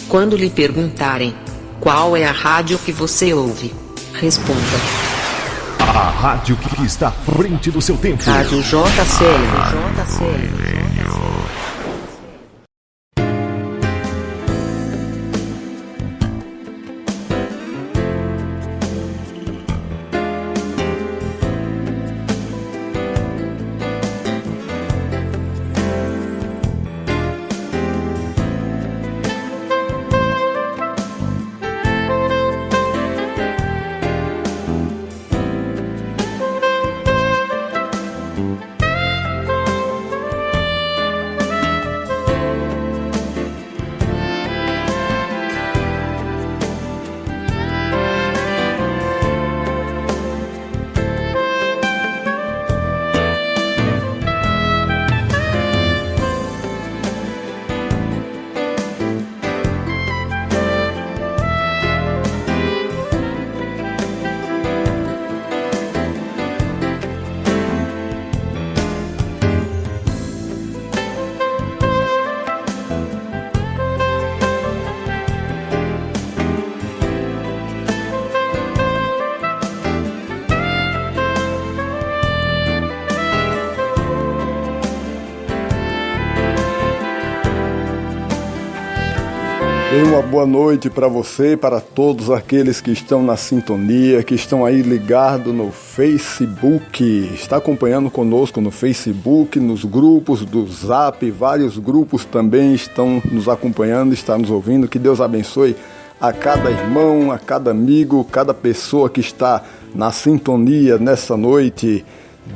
Quando lhe perguntarem qual é a rádio que você ouve, responda: a rádio que está à frente do seu tempo. Rádio JCM. Uma boa noite para você e para todos aqueles que estão na sintonia, que estão aí ligados no Facebook. Está acompanhando conosco no Facebook, nos grupos do Zap, vários grupos também estão nos acompanhando, estão nos ouvindo. Que Deus abençoe a cada irmão, a cada amigo, cada pessoa que está na sintonia nessa noite.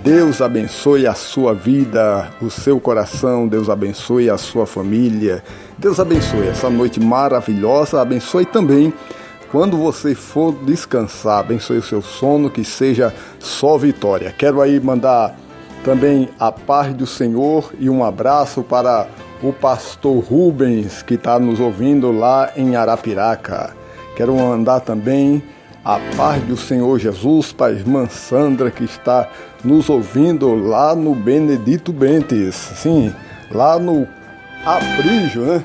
Deus abençoe a sua vida, o seu coração, Deus abençoe a sua família, Deus abençoe essa noite maravilhosa, abençoe também quando você for descansar, abençoe o seu sono, que seja só vitória. Quero aí mandar também a paz do Senhor e um abraço para o pastor Rubens, que está nos ouvindo lá em Arapiraca. Quero mandar também a paz do Senhor Jesus para a irmã Sandra, que está nos ouvindo lá no Benedito Bentes, sim, lá no Aprígio, né?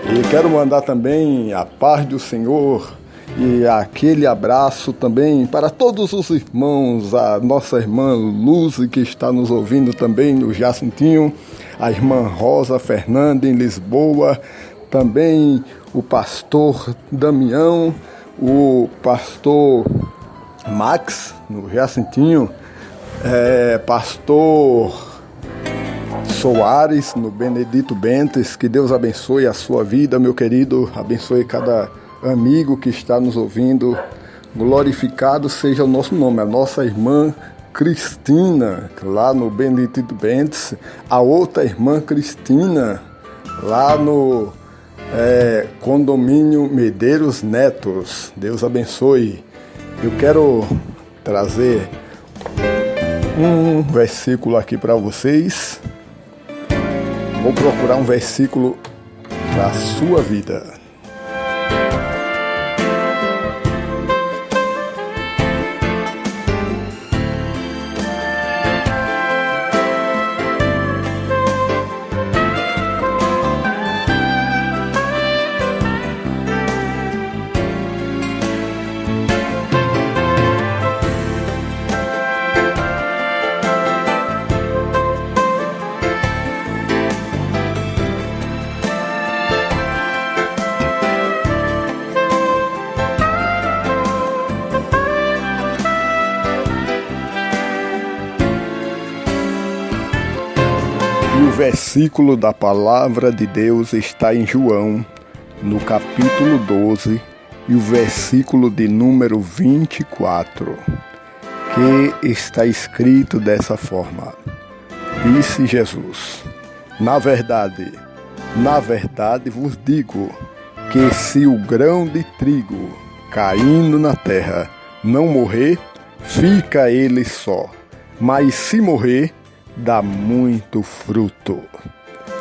E quero mandar também a paz do Senhor e aquele abraço também para todos os irmãos, a nossa irmã Luz, que está nos ouvindo também no Jacintinho, a irmã Rosa Fernanda em Lisboa, também o pastor Damião, o pastor Max no Jacintinho, pastor Soares no Benedito Bentes. Que Deus abençoe a sua vida, meu querido, abençoe cada amigo que está nos ouvindo. Glorificado seja o nosso nome, a nossa irmã Cristina lá no Benedito Bentes, a outra irmã Cristina lá no Condomínio Medeiros Netos. Deus abençoe. Eu quero trazer um versículo aqui para vocês. Vou procurar um versículo para a sua vida. O versículo da palavra de Deus está em João, no capítulo 12, e o versículo de número 24, que está escrito dessa forma: Disse Jesus: na verdade vos digo, que se o grão de trigo caindo na terra não morrer, fica ele só, mas se morrer, dá muito fruto.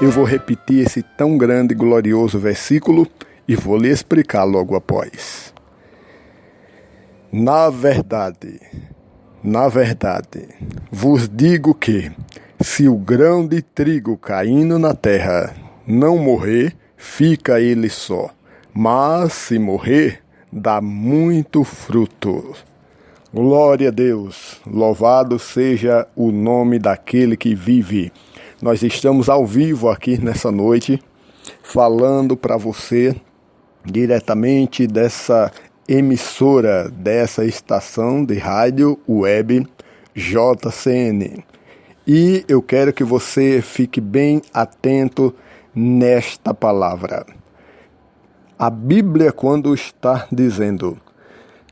Eu vou repetir esse tão grande e glorioso versículo e vou lhe explicar logo após. Na verdade, vos digo que, se o grão de trigo caindo na terra não morrer, fica ele só, mas se morrer, dá muito fruto. Glória a Deus, louvado seja o nome daquele que vive. Nós estamos ao vivo aqui nessa noite, falando para você diretamente dessa emissora, dessa estação de rádio web JCN. E eu quero que você fique bem atento nesta palavra. A Bíblia, quando está dizendo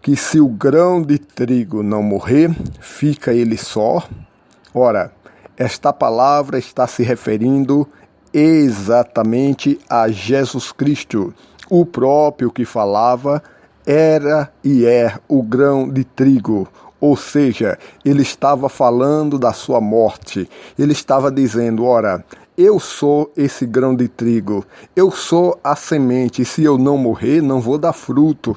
que se o grão de trigo não morrer, fica ele só. Ora, esta palavra está se referindo exatamente a Jesus Cristo, o próprio que falava era e é o grão de trigo. Ou seja, ele estava falando da sua morte. Ele estava dizendo, ora, eu sou esse grão de trigo, eu sou a semente, e se eu não morrer, não vou dar fruto.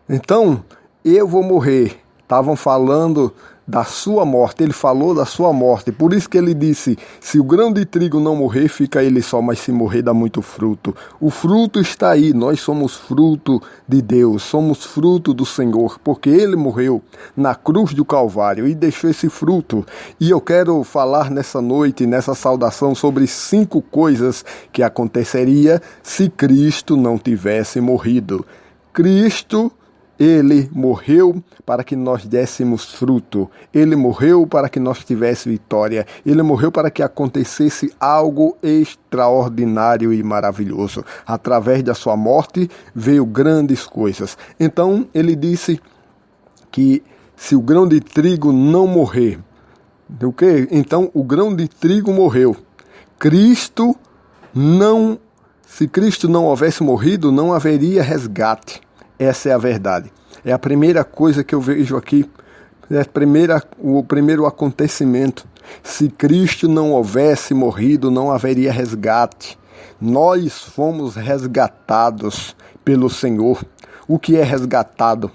Então, eu vou morrer. Estavam falando da sua morte, ele falou da sua morte. Por isso que ele disse, se o grão de trigo não morrer, fica ele só, mas se morrer, dá muito fruto. O fruto está aí, nós somos fruto de Deus, somos fruto do Senhor, porque ele morreu na cruz do Calvário e deixou esse fruto. E eu quero falar nessa noite, nessa saudação, sobre 5 coisas que aconteceria se Cristo não tivesse morrido. Cristo, ele morreu para que nós dessemos fruto. Ele morreu para que nós tivéssemos vitória. Ele morreu para que acontecesse algo extraordinário e maravilhoso. Através da sua morte veio grandes coisas. Então ele disse que se o grão de trigo não morrer, o quê? Então o grão de trigo morreu. Se Cristo não houvesse morrido, não haveria resgate. Essa é a verdade. É a primeira coisa que eu vejo aqui. É o primeiro acontecimento. Se Cristo não houvesse morrido, não haveria resgate. Nós fomos resgatados pelo Senhor. O que é resgatado?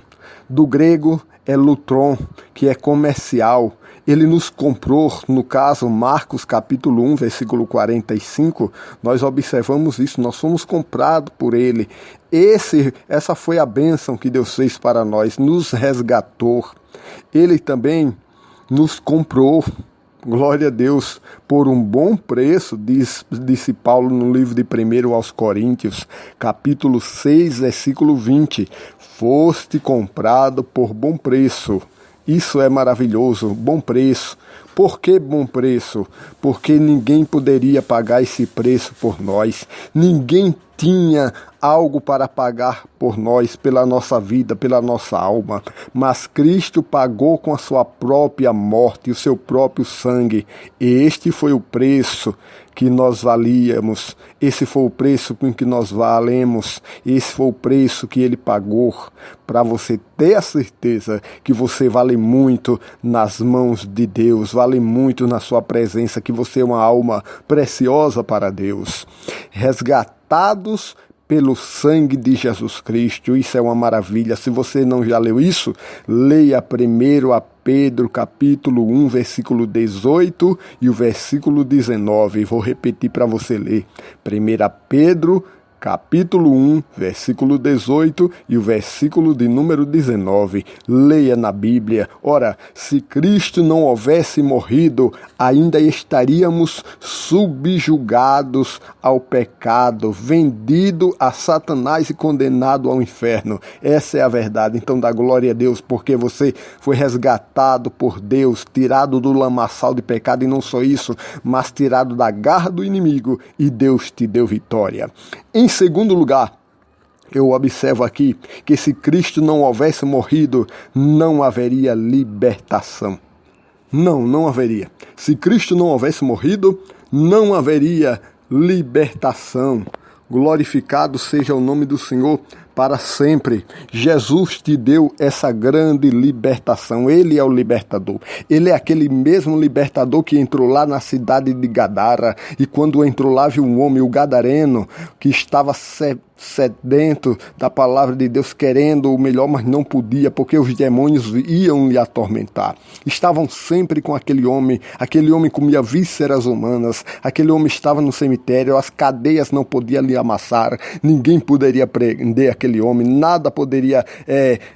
Do grego é lutron, que é comercial. Ele nos comprou, no caso, Marcos capítulo 1, versículo 45, nós observamos isso, nós fomos comprados por ele. Essa foi a bênção que Deus fez para nós, nos resgatou. Ele também nos comprou, glória a Deus, por um bom preço, disse Paulo no livro de 1 aos Coríntios, capítulo 6, versículo 20, foste comprado por bom preço. Isso é maravilhoso, bom preço. Por que bom preço? Porque ninguém poderia pagar esse preço por nós. Ninguém tinha algo para pagar por nós, pela nossa vida, pela nossa alma. Mas Cristo pagou com a sua própria morte, o seu próprio sangue. E este foi o preço que nós valíamos. Esse foi o preço com que nós valemos. Esse foi o preço que ele pagou para você ter a certeza que você vale muito nas mãos de Deus, vale muito na sua presença, que você é uma alma preciosa para Deus. Resgatados pelo sangue de Jesus Cristo. Isso é uma maravilha. Se você não já leu isso, leia primeiro a Pedro, capítulo 1, versículo 18 e o versículo 19. Vou repetir para você ler. 1 Pedro, capítulo 1, versículo 18 e o versículo de número 19. Leia na Bíblia. Ora, se Cristo não houvesse morrido, ainda estaríamos subjugados ao pecado, vendido a Satanás e condenado ao inferno. Essa é a verdade. Então dá glória a Deus, porque você foi resgatado por Deus, tirado do lamaçal de pecado, e não só isso, mas tirado da garra do inimigo, e Deus te deu vitória. Em segundo lugar, eu observo aqui que se Cristo não houvesse morrido, não haveria libertação. Não haveria. Se Cristo não houvesse morrido, não haveria libertação. Glorificado seja o nome do Senhor para sempre. Jesus te deu essa grande libertação. Ele é o libertador. Ele é aquele mesmo libertador que entrou lá na cidade de Gadara, e quando entrou lá viu um homem, o gadareno, que estava sedento da palavra de Deus, querendo o melhor, mas não podia, porque os demônios iam lhe atormentar. Estavam sempre com aquele homem comia vísceras humanas, aquele homem estava no cemitério, as cadeias não podiam lhe amassar, ninguém poderia prender aquele homem, nada poderia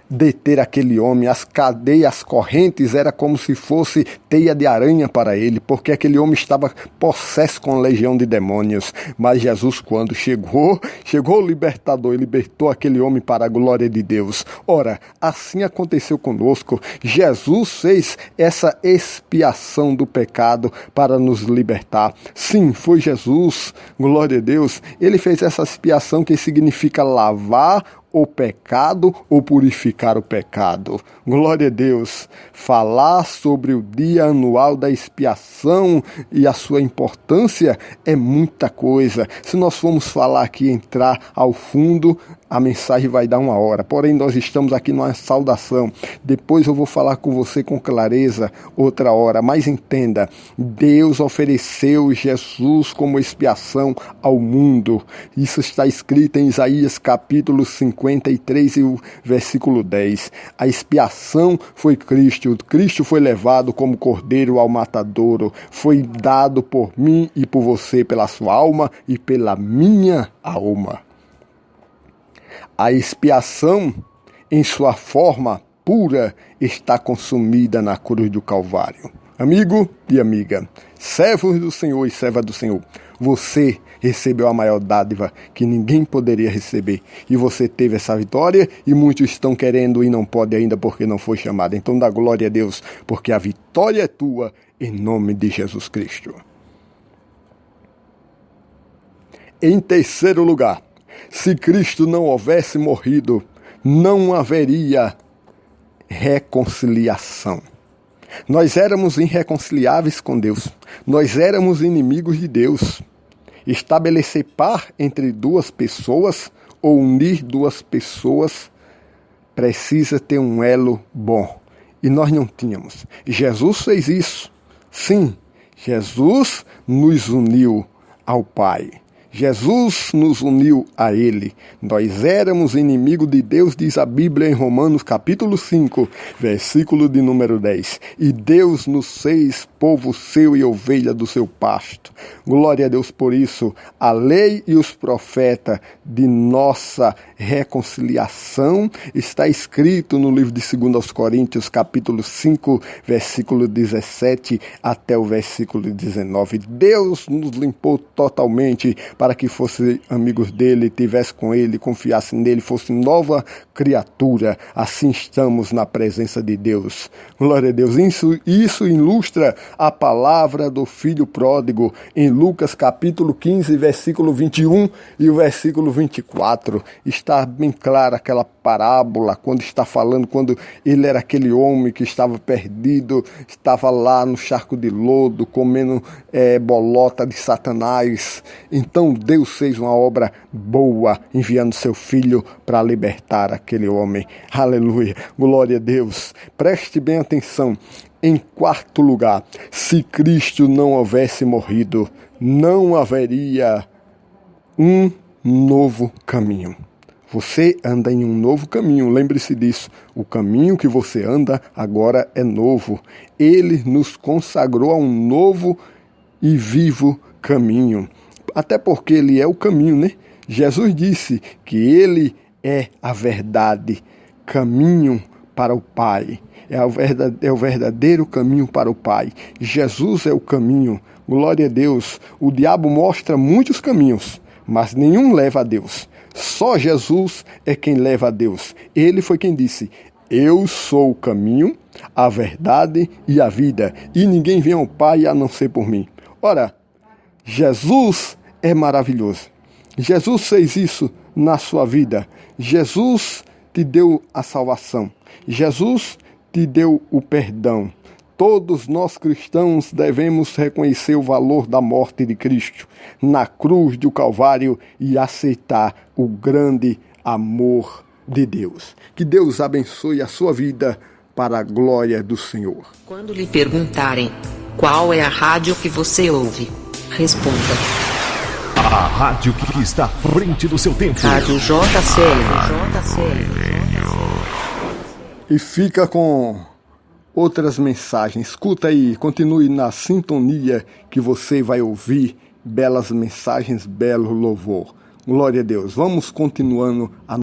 deter aquele homem, as cadeias, as correntes, era como se fosse teia de aranha para ele, porque aquele homem estava possesso com legião de demônios. Mas Jesus, quando chegou o libertador e libertou aquele homem para a glória de Deus. Ora, assim aconteceu conosco. Jesus fez essa expiação do pecado para nos libertar. Sim, foi Jesus, glória a Deus. Ele fez essa expiação que significa lavar o pecado ou purificar o pecado. Glória a Deus. Falar sobre o dia anual da expiação e a sua importância é muita coisa. Se nós formos falar aqui, entrar ao fundo, a mensagem vai dar 1 hora. Porém, nós estamos aqui numa saudação. Depois eu vou falar com você com clareza outra hora. Mas entenda, Deus ofereceu Jesus como expiação ao mundo. Isso está escrito em Isaías capítulo 53 e o versículo 10. A expiação foi Cristo. Cristo foi levado como cordeiro ao matadouro. Foi dado por mim e por você, pela sua alma e pela minha alma. A expiação, em sua forma pura, está consumida na cruz do Calvário. Amigo e amiga, servos do Senhor e serva do Senhor, você recebeu a maior dádiva que ninguém poderia receber. E você teve essa vitória e muitos estão querendo e não podem ainda porque não foi chamado. Então dá glória a Deus, porque a vitória é tua em nome de Jesus Cristo. Em terceiro lugar, se Cristo não houvesse morrido, não haveria reconciliação. Nós éramos irreconciliáveis com Deus. Nós éramos inimigos de Deus. Estabelecer par entre duas pessoas ou unir duas pessoas precisa ter um elo bom. E nós não tínhamos. Jesus fez isso. Sim, Jesus nos uniu ao Pai. Jesus nos uniu a Ele. Nós éramos inimigos de Deus, diz a Bíblia em Romanos capítulo 5, versículo de número 10. E Deus nos fez povo seu e ovelha do seu pasto. Glória a Deus por isso. A lei e os profetas de nossa reconciliação está escrito no livro de 2 aos Coríntios, capítulo 5, versículo 17 até o versículo 19. Deus nos limpou totalmente para que fosse amigos dele, tivesse com ele, confiasse nele, fosse nova criatura. Assim estamos na presença de Deus. Glória a Deus. Isso ilustra a palavra do filho pródigo em Lucas capítulo 15, versículo 21 e o versículo 24. Está bem clara aquela parábola quando está falando, quando ele era aquele homem que estava perdido, estava lá no charco de lodo, comendo bolota de Satanás. Então Deus fez uma obra boa, enviando seu filho para libertar aquele homem. Aleluia, glória a Deus. Preste bem atenção. Em quarto lugar, se Cristo não houvesse morrido, não haveria um novo caminho. Você anda em um novo caminho, lembre-se disso. O caminho que você anda agora é novo. Ele nos consagrou a um novo e vivo caminho. Até porque ele é o caminho, né? Jesus disse que ele é a verdade, caminho para o Pai. É o verdadeiro caminho para o Pai. Jesus é o caminho. Glória a Deus. O diabo mostra muitos caminhos, mas nenhum leva a Deus. Só Jesus é quem leva a Deus. Ele foi quem disse: eu sou o caminho, a verdade e a vida, e ninguém vem ao Pai a não ser por mim. Ora, Jesus é maravilhoso. Jesus fez isso na sua vida. Jesus te deu a salvação. Jesus te deu o perdão. Todos nós cristãos devemos reconhecer o valor da morte de Cristo na cruz do Calvário e aceitar o grande amor de Deus. Que Deus abençoe a sua vida para a glória do Senhor. Quando lhe perguntarem qual é a rádio que você ouve, responda: A rádio que está à frente do seu tempo. Rádio JCM. E fica com outras mensagens. Escuta aí, continue na sintonia que você vai ouvir belas mensagens, belo louvor. Glória a Deus. Vamos continuando a